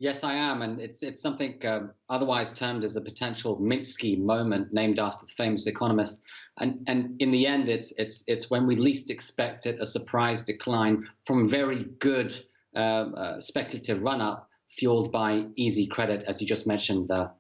Yes, I am, and it's something otherwise termed as a potential Minsky moment, named after the famous economist. And in the end, it's when we least expect it, a surprise decline from very good speculative run up, fueled by easy credit, as you just mentioned there.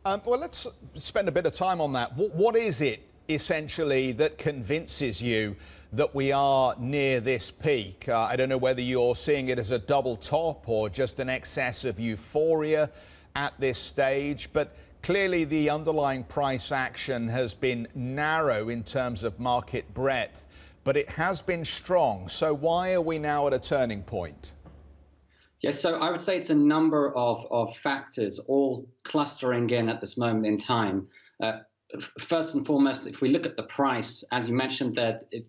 Well, let's spend a bit of time on that. What is it essentially that convinces you that we are near this peak? I don't know whether you're seeing it as a double top or just an excess of euphoria at this stage, but clearly the underlying price action has been narrow in terms of market breadth, but it has been strong. So why are we now at a turning point? Yes, so I would say it's a number of factors all clustering in at this moment in time. First and foremost, if we look at the price, as you mentioned,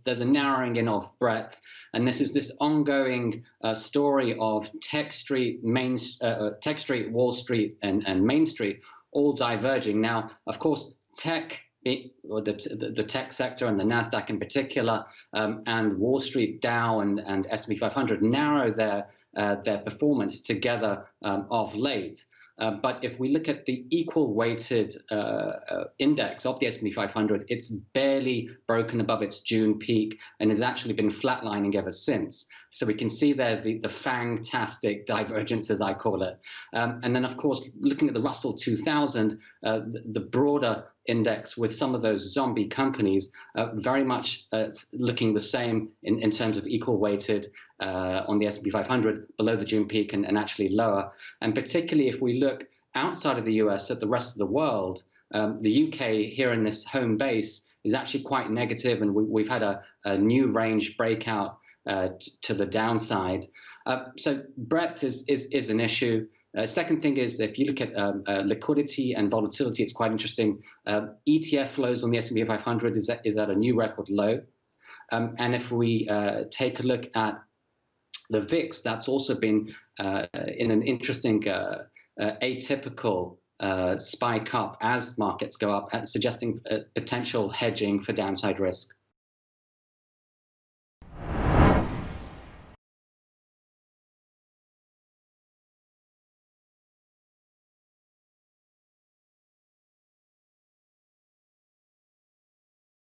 there's a narrowing in of breadth, and this is this ongoing story of Tech Street, Wall Street, and Main Street all diverging. Now, of course, or the tech sector and the Nasdaq in particular, and Wall Street, Dow, and S&P 500 narrow their performance together of late. But if we look at the equal weighted index of the S&P 500, it's barely broken above its June peak and has actually been flatlining ever since. So we can see there the fantastic divergence, as I call it. And then, of course, looking at the Russell 2000, the broader index with some of those zombie companies, very much looking the same in terms of equal weighted on the S&P 500, below the June peak and actually lower. And particularly if we look outside of the US at the rest of the world, the UK here in this home base is actually quite negative, and we've had a new range breakout to the downside. So breadth is an issue. Second thing is, if you look at liquidity and volatility, it's quite interesting. ETF flows on the S&P 500 is at a new record low. And if we take a look at the VIX, that's also been in an interesting atypical spike up as markets go up, suggesting potential hedging for downside risk.